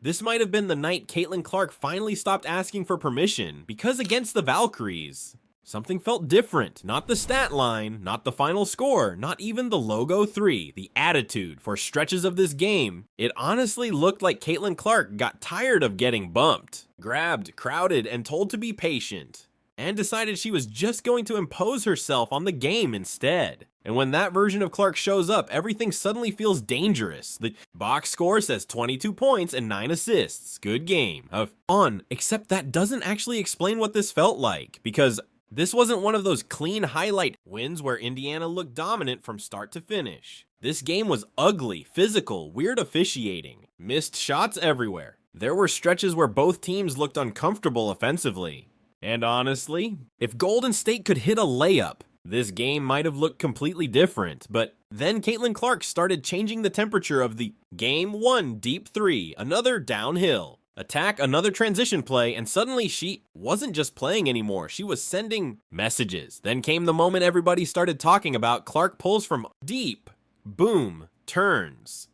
This might have been the night Caitlin Clark finally stopped asking for permission, because against the Valkyries, something felt different. Not the stat line, not the final score, not even the logo 3, the attitude. For stretches of this game, it honestly looked like Caitlin Clark got tired of getting bumped, grabbed, crowded, and told to be patient, and decided she was just going to impose herself on the game instead. And when that version of Clark shows up, everything suddenly feels dangerous. The box score says 22 points and 9 assists. Good game. Except that doesn't actually explain what this felt like, because this wasn't one of those clean highlight wins where Indiana looked dominant from start to finish. This game was ugly, physical, weird officiating, missed shots everywhere. There were stretches where both teams looked uncomfortable offensively. And honestly, if Golden State could hit a layup, this game might have looked completely different. But then Caitlin Clark started changing the temperature of the game 1 deep 3, another downhill attack, another transition play, and suddenly she wasn't just playing anymore, she was sending messages. Then came the moment everybody started talking about. Clark pulls from deep, boom, turns,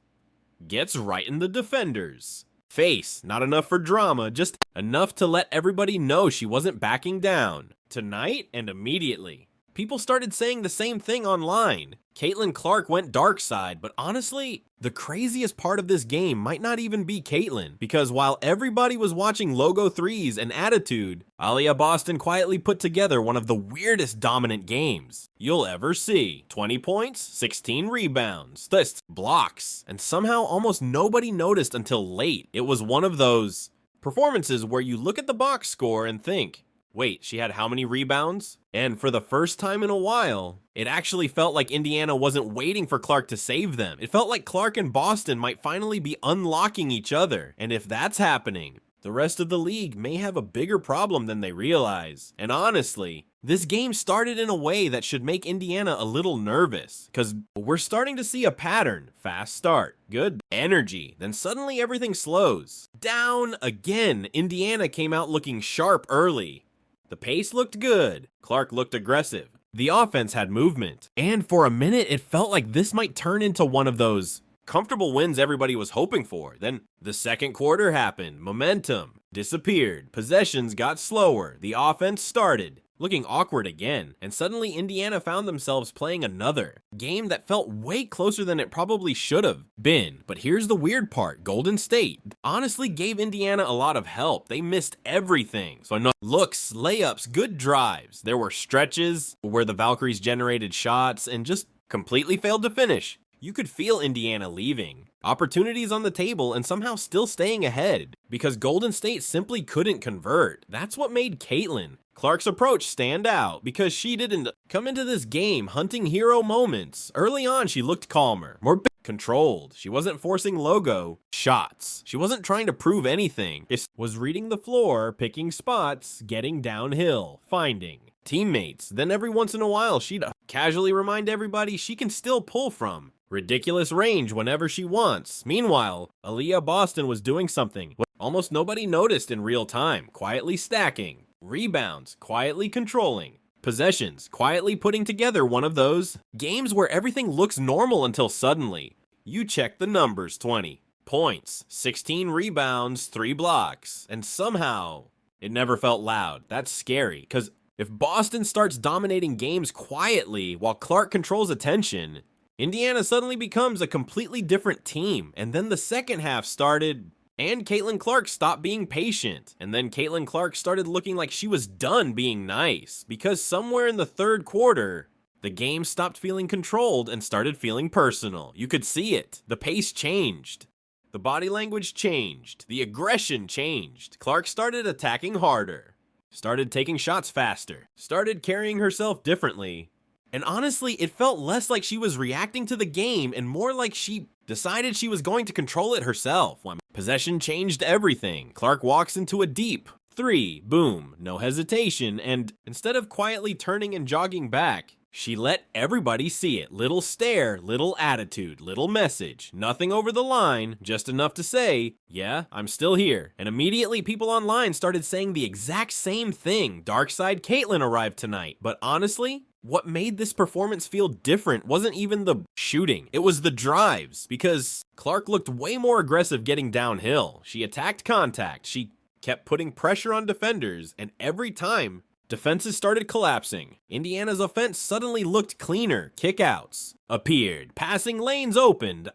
gets right in the defenders face. Not enough for drama, just enough to let everybody know she wasn't backing down. Tonight and immediately, people started saying the same thing online. Caitlin Clark went dark side, but honestly, the craziest part of this game might not even be Caitlin, because while everybody was watching logo 3s and attitude, Aliyah Boston quietly put together one of the weirdest dominant games you'll ever see. 20 points, 16 rebounds, assists, blocks, and somehow almost nobody noticed until late. It was one of those performances where you look at the box score and think, wait, she had how many rebounds? And for the first time in a while, it actually felt like Indiana wasn't waiting for Clark to save them. It felt like Clark and Boston might finally be unlocking each other. And if that's happening, the rest of the league may have a bigger problem than they realize. And honestly, this game started in a way that should make Indiana a little nervous, because we're starting to see a pattern. Fast start, good energy, then suddenly everything slows down again. Indiana came out looking sharp early. The pace looked good. Clark looked aggressive. The offense had movement. And for a minute, it felt like this might turn into one of those comfortable wins everybody was hoping for. Then the second quarter happened. Momentum disappeared. Possessions got slower. The offense started looking awkward again, and suddenly Indiana found themselves playing another game that felt way closer than it probably should have been. But here's the weird part. Golden State honestly gave Indiana a lot of help. They missed everything. So no looks, layups, good drives. There were stretches where the Valkyries generated shots and just completely failed to finish. You could feel Indiana leaving, opportunities on the table, and somehow still staying ahead, because Golden State simply couldn't convert. That's what made Caitlin Clark's approach stand out, because she didn't come into this game hunting hero moments. Early on, she looked calmer, more controlled. She wasn't forcing logo shots. She wasn't trying to prove anything. It was reading the floor, picking spots, getting downhill, finding teammates. Then every once in a while, she'd casually remind everybody she can still pull from ridiculous range whenever she wants. Meanwhile, Aliyah Boston was doing something what almost nobody noticed in real time, quietly stacking, rebounds, quietly controlling, possessions, quietly putting together one of those games where everything looks normal until suddenly you check the numbers. 20 points, 16 rebounds, 3 blocks, and somehow it never felt loud. That's scary, because if Boston starts dominating games quietly while Clark controls attention, Indiana suddenly becomes a completely different team. And then the second half started, and Caitlin Clark stopped being patient. And then Caitlin Clark started looking like she was done being nice, because somewhere in the third quarter, the game stopped feeling controlled and started feeling personal. You could see it. The pace changed. The body language changed. The aggression changed. Clark started attacking harder, started taking shots faster, started carrying herself differently. And honestly, it felt less like she was reacting to the game and more like she decided she was going to control it herself. When possession changed everything. Clark walks into a deep 3, boom, no hesitation, and instead of quietly turning and jogging back, she let everybody see it. Little stare, little attitude, little message. Nothing over the line, just enough to say, yeah, I'm still here. And immediately people online started saying the exact same thing. Dark Side Caitlin arrived tonight. But honestly, What made this performance feel different wasn't even the shooting, it was the drives, because Clark looked way more aggressive getting downhill. She attacked contact, she kept putting pressure on defenders, and every time, defenses started collapsing. Indiana's offense suddenly looked cleaner, kickouts appeared, passing lanes opened,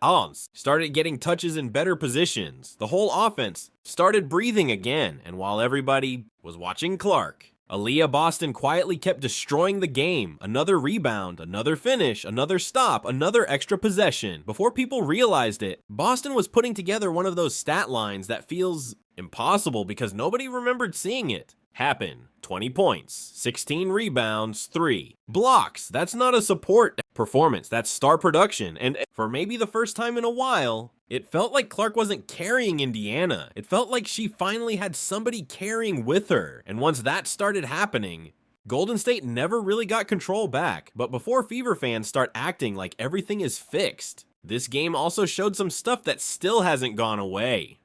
started getting touches in better positions. The whole offense started breathing again, and while everybody was watching Clark, Aliyah Boston quietly kept destroying the game. Another rebound, another finish, another stop, another extra possession. Before people realized it, Boston was putting together one of those stat lines that feels impossible because nobody remembered seeing it happen. 20 points, 16 rebounds, 3 blocks. That's not a support performance, that's star production. And for maybe the first time in a while, it felt like Clark wasn't carrying Indiana. It felt like she finally had somebody carrying with her. And once that started happening, Golden State never really got control back. But before Fever fans start acting like everything is fixed, this game also showed some stuff that still hasn't gone away.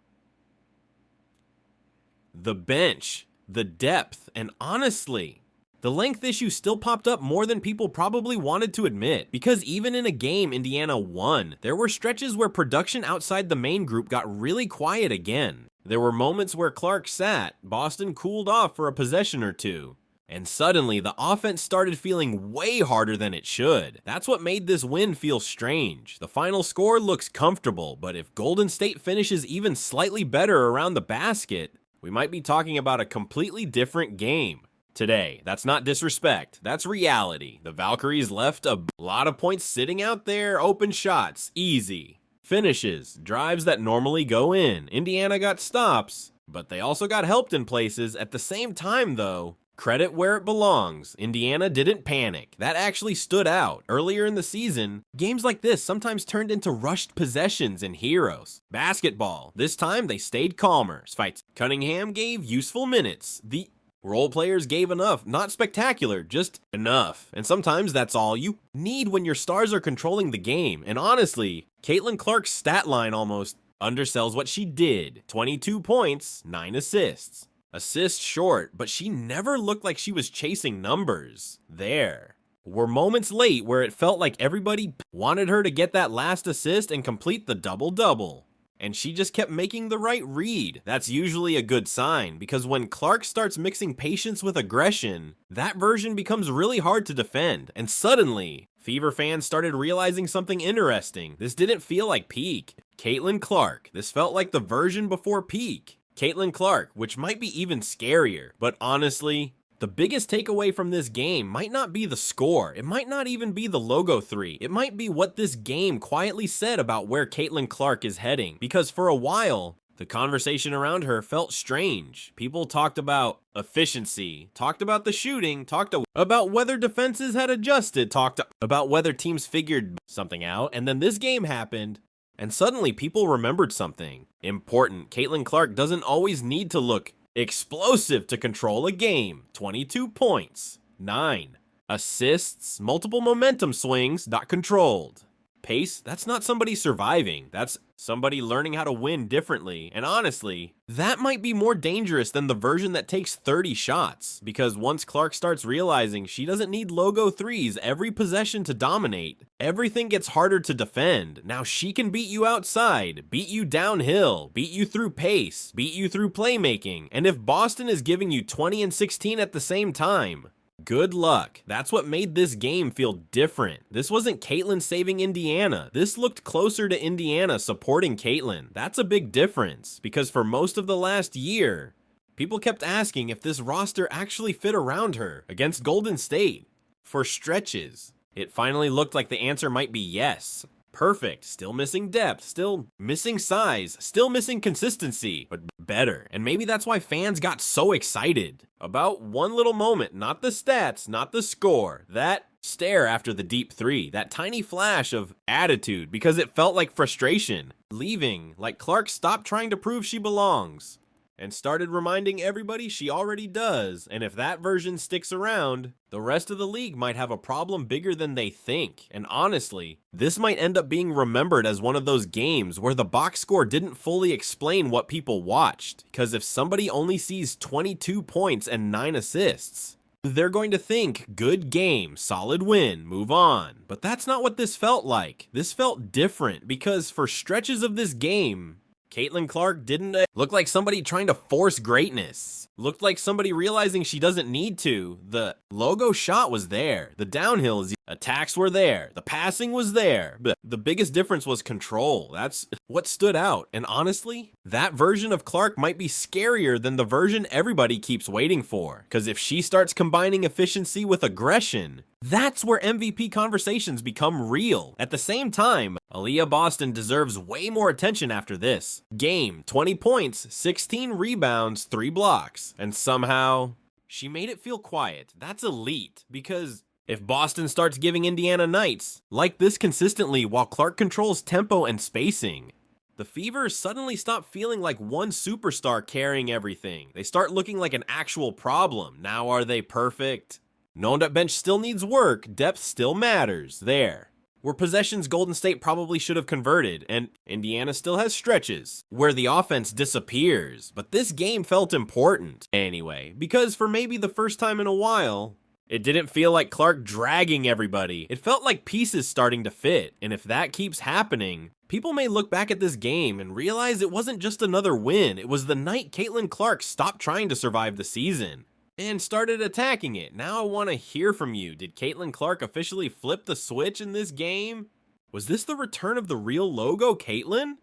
The bench, the depth, and honestly, the length issue still popped up more than people probably wanted to admit, because even in a game Indiana won, there were stretches where production outside the main group got really quiet again. There were moments where Clark sat, Boston cooled off for a possession or two, and suddenly the offense started feeling way harder than it should. That's what made this win feel strange. The final score looks comfortable, but if Golden State finishes even slightly better around the basket, we might be talking about a completely different game today. That's not disrespect, that's reality. The Valkyries left a lot of points sitting out there, open shots, easy. Finishes, drives that normally go in. Indiana got stops, but they also got helped in places. At the same time though, credit where it belongs. Indiana didn't panic. That actually stood out. Earlier in the season, games like this sometimes turned into rushed possessions and heroes. Basketball, this time they stayed calmer. Fights. Cunningham gave useful minutes. The role players gave enough, not spectacular, just enough. And sometimes that's all you need when your stars are controlling the game. And honestly, Caitlin Clark's stat line almost undersells what she did. 22 points, 9 assists. Assists short, but she never looked like she was chasing numbers. There were moments late where it felt like everybody wanted her to get that last assist and complete the double-double. And she just kept making the right read. That's usually a good sign, because when Clark starts mixing patience with aggression, that version becomes really hard to defend. And suddenly, Fever fans started realizing something interesting. This didn't feel like peak Caitlin Clark. This felt like the version before peak Caitlin Clark, which might be even scarier. But honestly, the biggest takeaway from this game might not be the score. It might not even be the logo 3. It might be what this game quietly said about where Caitlin Clark is heading. Because for a while, the conversation around her felt strange. People talked about efficiency, talked about the shooting, talked about whether defenses had adjusted, talked about whether teams figured something out. And then this game happened, and suddenly people remembered something important. Caitlin Clark doesn't always need to look explosive to control a game. 22 points, 9 assists, multiple momentum swings, not controlled. Pace, that's not somebody surviving. That's somebody learning how to win differently. And honestly, that might be more dangerous than the version that takes 30 shots. Because once Clark starts realizing she doesn't need logo 3s every possession to dominate, everything gets harder to defend. Now she can beat you outside, beat you downhill, beat you through pace, beat you through playmaking. And if Boston is giving you 20 and 16 at the same time, good luck. That's what made this game feel different. This wasn't Caitlin saving Indiana. This looked closer to Indiana supporting Caitlin. That's a big difference, because for most of the last year, people kept asking if this roster actually fit around her against Golden State. For stretches, it finally looked like the answer might be yes. Perfect, still missing depth, still missing size, still missing consistency, but better. And maybe that's why fans got so excited about one little moment, not the stats, not the score, that stare after the deep 3, that tiny flash of attitude, because it felt like frustration, leaving, like Clark stopped trying to prove she belongs and started reminding everybody she already does. And if that version sticks around, the rest of the league might have a problem bigger than they think. And honestly, this might end up being remembered as one of those games where the box score didn't fully explain what people watched. Because if somebody only sees 22 points and 9 assists, they're going to think, good game, solid win, move on. But that's not what this felt like. This felt different because for stretches of this game, Caitlin Clark didn't look like somebody trying to force greatness. Looked like somebody realizing she doesn't need to. The logo shot was there. The downhills, attacks were there. The passing was there. But the biggest difference was control. That's what stood out. And honestly, that version of Clark might be scarier than the version everybody keeps waiting for. Because if she starts combining efficiency with aggression, that's where MVP conversations become real. At the same time, Aliyah Boston deserves way more attention after this. Game, 20 points, 16 rebounds, 3 blocks. And somehow, she made it feel quiet. That's elite, because if Boston starts giving Indiana nights like this consistently while Clark controls tempo and spacing, the Fever suddenly stop feeling like one superstar carrying everything. They start looking like an actual problem. Now are they perfect? Knowing that bench still needs work, depth still matters. There. Where possessions Golden State probably should have converted, and Indiana still has stretches where the offense disappears. But this game felt important anyway, because for maybe the first time in a while, it didn't feel like Clark dragging everybody. It felt like pieces starting to fit, and if that keeps happening, people may look back at this game and realize it wasn't just another win. It was the night Caitlin Clark stopped trying to survive the season and started attacking it. Now I want to hear from you. Did Caitlin Clark officially flip the switch in this game? Was this the return of the real logo Caitlin?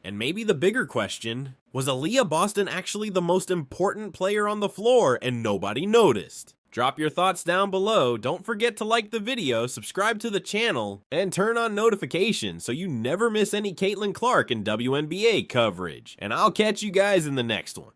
And maybe the bigger question, was Aliyah Boston actually the most important player on the floor and nobody noticed? Drop your thoughts down below. Don't forget to like the video, subscribe to the channel, and turn on notifications so you never miss any Caitlin Clark and WNBA coverage. And I'll catch you guys in the next one.